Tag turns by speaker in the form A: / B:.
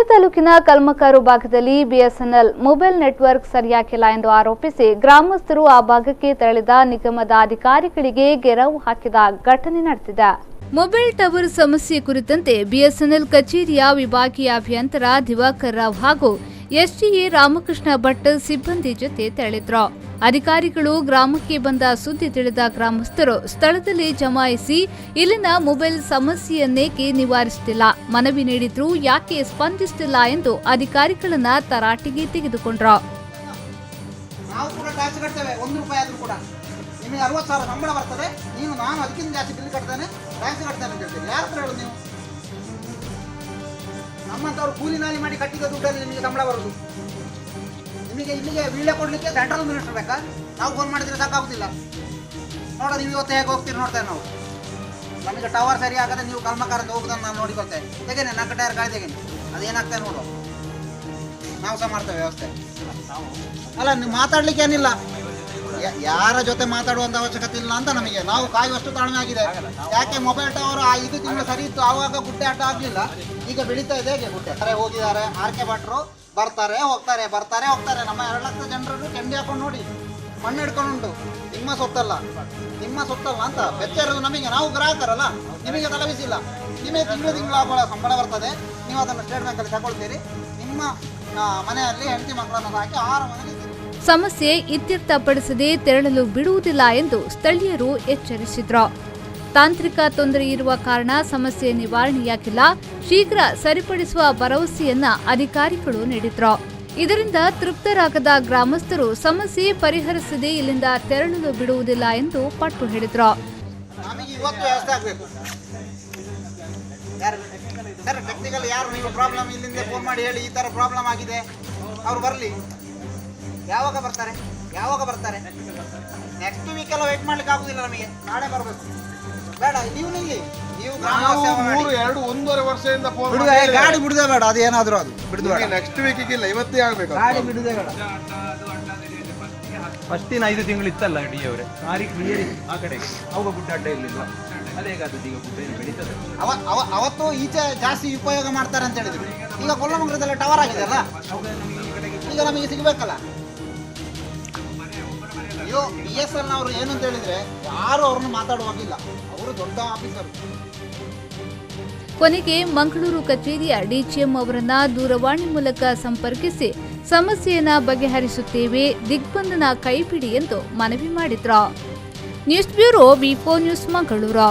A: ತಾಲೂಕಿನ ಕಲ್ಮಕಾರು ಭಾಗದಲ್ಲಿ BSNL mobile network ಸರಿಯಾಗಿಲ್ಲ ಎಂದು ಆರೋಪಿಸಿ ಗ್ರಾಮಸ್ಥರು ಆ ಭಾಗಕ್ಕೆ ತೆರಳಿದ ನಿಗಮದ ಅಧಿಕಾರಿಗಳಿಗೆ ಗೆರವು ಹಾಕಿದ ಘಟನೆ ನಡೆದಿದೆ. ಮೊಬೈಲ್ ಟವರ್ ಸಮಸ್ಯೆ ಕುರಿತಂತೆ ಬಿಎಸ್ಎನ್ಎಲ್ ಕಚೇರಿಯ ವಿಭಾಗೀಯ ಅಭಿಯಂತರ ದಿವಾಕರ್ ರಾವ್ ಹಾಗೂ ಎಸ್ಟಿಎ ರಾಮಕೃಷ್ಣ ಭಟ್ ಸಿಬ್ಬಂದಿ ಜೊತೆ ತೆರಳಿದ್ರು. ಅಧಿಕಾರಿಗಳು ಗ್ರಾಮಕ್ಕೆ ಬಂದ ಸುದ್ದಿ ತಿಳಿದ ಗ್ರಾಮಸ್ಥರು ಸ್ಥಳದಲ್ಲಿ ಜಮಾಯಿಸಿ ಇಲ್ಲಿನ ಮೊಬೈಲ್ ಸಮಸ್ಯೆಯನ್ನೇಕೆ ನಿವಾರಿಸುತ್ತಿಲ್ಲ, ಮನವಿ ನೀಡಿದ್ರು ಯಾಕೆ ಸ್ಪಂದಿಸುತ್ತಿಲ್ಲ ಎಂದು ಅಧಿಕಾರಿಗಳನ್ನ ತರಾಟೆಗೆ ತೆಗೆದುಕೊಂಡ್ರು.
B: ನಾವು ಕೂಡ ಟ್ಯಾಕ್ಸ್ ಕಟ್ತೇವೆ, 1 ರೂಪಾಯಿ ಆದ್ರೂ ಕೂಡ ನಿಮಗೆ 60,000 ಸಂಬಳ ಬರ್ತದೆ, ನೀವು ನಾನು ಅದಕ್ಕಿಂತ ಜಾಸ್ತಿ ಬಿಲ್ ಕಟ್ತೇನೆ, ಟ್ಯಾಕ್ಸ್ ಕಟ್ತೇನೆ ಅಂತ ಹೇಳ್ತೀರಿ. ಯಾರ ಹತ್ರ ಹೇಳೋದು ನೀವು? ನಮ್ಮಂತವ್ರು ಕೂಲಿ ನಾಲಿ ಮಾಡಿ ಕಟ್ಟಿದ ದುಡ್ಡಲ್ಲಿ ನಿಮಗೆ ಸಂಬಳ ಬರೋದು. ನಿಮಗೆ ಇಲ್ಲಿಗೆ ವೀಳೆ ಕೊಡ್ಲಿಕ್ಕೆ ಸೆಂಟ್ರಲ್ ಮಿನಿಸ್ಟರ್ ಬೇಕಾ? ನಾವು ಫೋನ್ ಮಾಡಿದ್ರೆ ಸಾಕಾಗುದಿಲ್ಲ. ನೋಡ ನೀವು ಇವತ್ತು ಹೇಗೆ ಹೋಗ್ತೀರಿ ನೋಡ್ತೇವೆ ನಾವು. ನಮಗೆ ಟವರ್ ಸರಿ ಆಗದೆ ನೀವು ಕಲ್ಮಕಾರಿಂದ ಹೋಗುದನ್ನು ನಾನು ನೋಡಿಕೊಳ್ತೇವೆ. ತೆಗೇನೆ 4 ಟೈರ್ ಗಾಳಿ ತೆಗೇನೆ, ಅದೇನಾಗ್ತದೆ ನೋಡು. ನಾವು ಸಹ ಮಾಡ್ತೇವೆ ವ್ಯವಸ್ಥೆ. ಅಲ್ಲ ನೀವು ಮಾತಾಡ್ಲಿಕ್ಕೆ ಏನಿಲ್ಲ, ಯಾರ ಜೊತೆ ಮಾತಾಡುವಂತ ಅವಶ್ಯಕತೆ ಇಲ್ಲ ಅಂತ ನಮಗೆ. ನಾವು ಕಾಯುವಷ್ಟು ತಾಳ್ಮೆ ಆಗಿದೆ. ಯಾಕೆ ಮೊಬೈಲ್ ಟವರ್ 5 ತಿಂಗಳು ಸರಿ ಇತ್ತು, ಆವಾಗ ಗುಡ್ಡೆ ಆಟ ಆಗಲಿಲ್ಲ, ಈಗ ಬೆಳೀತಾ ಇದೆ. ಹೇಗೆ ಗುಡ್ಡೆ ಹೋಗಿದ್ದಾರೆ, ಆರ್ಕೆ ಭಟ್ರು ಬರ್ತಾರೆ ಹೋಗ್ತಾರೆ ಬರ್ತಾರೆ ಹೋಗ್ತಾರೆ. ನಮ್ಮ 2 ಲಕ್ಷ ಜನರು ಕೆಂಡಿ ಹಾಕೊಂಡು ನೋಡಿ ಮಣ್ಣು ಹಿಡ್ಕೊಂಡು ನಿಮ್ಮ ಸೊತ್ತಲ್ಲ ಅಂತ ಬೆಚ್ಚರಿದು ನಮಗೆ. ನಾವು ಗ್ರಾಹಕರಲ್ಲ, ನಿಮಗೆ ತಲುಪಿಸಿಲ್ಲ. ನಿಮಗೆ ತಿಂಗಳು ಆಗುವ ಸಂಬಳ ಬರ್ತದೆ, ನೀವು ಅದನ್ನು ಸ್ಟೇಟ್ ಬ್ಯಾಂಕಲ್ಲಿ ತಗೊಳ್ತೀರಿ. ನಿಮ್ಮ ಮನೆಯಲ್ಲಿ ಹೆಂಡತಿ ಮಕ್ಕಳನ್ನು ಹಾಕಿ ಆರಾಮದಲ್ಲಿ
A: ಸಮಸ್ಯೆ ಇತ್ಯರ್ಥಪಡಿಸದೆ ತೆರಳಲು ಬಿಡುವುದಿಲ್ಲ ಎಂದು ಸ್ಥಳೀಯರು ಎಚ್ಚರಿಸಿದ್ರು. ತಾಂತ್ರಿಕ ತೊಂದರೆ ಇರುವ ಕಾರಣ ಸಮಸ್ಯೆ ನಿವಾರಣೆಯಾಗಿಲ್ಲ, ಶೀಘ್ರ ಸರಿಪಡಿಸುವ ಭರವಸೆಯನ್ನ ಅಧಿಕಾರಿಗಳು ನೀಡಿದ್ರು. ಇದರಿಂದ ತೃಪ್ತರಾಗದ ಗ್ರಾಮಸ್ಥರು ಸಮಸ್ಯೆ ಪರಿಹರಿಸದೆ ಇಲ್ಲಿಂದ ತೆರಳಲು ಬಿಡುವುದಿಲ್ಲ ಎಂದು ಪಟ್ಟು ಹಿಡಿದ್ರು.
B: ಟೆಕ್ನಿಕಲ್ ಯಾರು ನೀವು ಪ್ರಾಬ್ಲಮ್ ಇಲ್ಲಿಂದ ಫೋನ್ ಮಾಡಿ ಹೇಳಿ ಈ ತರ ಪ್ರಾಬ್ಲಮ್ ಆಗಿದೆ, ಅವ್ರು ಬರಲಿ. ಯಾವಾಗ ಬರ್ತಾರೆ? ನೆಕ್ಸ್ಟ್ ವೀಕ್ ಎಲ್ಲ ವೇಟ್ ಮಾಡ್ಲಿಕ್ಕೆ ಆಗುದಿಲ್ಲ ನಮಗೆ. ನಾಳೆ ಬರಬೇಕು. ಬೇಡ ನೀವು ನಿಲ್ಲಿ, ನೀವು
C: 1.5 ವರ್ಷದಿಂದ
B: ಗಾಡಿ ಬಿಡುದೇ ಬೇಡ. ಅದೇನಾದ್ರೂ ಅದು ಬಿಡುದು ಬೇಡ.
C: ನೆಕ್ಸ್ಟ್ ವೀಕಿಗೆ ಇಲ್ಲ, ಇವತ್ತೇ ಆಗ್ಬೇಕು.
B: ಗಾಡಿ ಬಿಡುದೇ ಬೇಡ.
D: ಫಸ್ಟಿನ 5 ತಿಂಗಳು ಇತ್ತಲ್ಲ ಡಿ ಅವರೇ, ಆ ಕಡೆಗೆ ಅವಾಗ ಗುಡ್ಡಾಟ ಇರಲಿಲ್ಲ. ಅದೇಗಾದದ್ದು ಈಗ ಗುಡ್ಡ ಏನು ಬೆಳೀತದೆ.
B: ಅವತ್ತು ಈಚೆ ಜಾಸ್ತಿ ಉಪಯೋಗ ಮಾಡ್ತಾರೆ ಅಂತ ಹೇಳಿದ್ರು. ಈಗ ಕೊಲ್ಲಮಂಗಲದಲ್ಲಿ ಟವರ್ ಆಗಿದೆ ಅಲ್ಲ, ಈಗ ನಮಗೆ ಸಿಗಬೇಕಲ್ಲ. ಅಯ್ಯೋ BSNL ಅವರು ಏನು ಅಂತ ಹೇಳಿದ್ರೆ ಯಾರು ಅವ್ರನ್ನ ಮಾತಾಡುವಾಗಿಲ್ಲ, ಅವರು ದೊಡ್ಡ ಆಫೀಸರ್.
A: ಕೊನೆಗೆ ಮಂಗಳೂರು ಕಚೇರಿಯ ಡಿಜಿಎಂ ಅವರನ್ನ ದೂರವಾಣಿ ಮೂಲಕ ಸಂಪರ್ಕಿಸಿ ಸಮಸ್ಯೆಯನ್ನ ಬಗೆಹರಿಸುತ್ತೇವೆ, ದಿಗ್ಬಂಧನ ಕೈಬಿಡಿ ಎಂದು ಮನವಿ ಮಾಡಿದ್ರು. News bureau V4 news Mangaluru.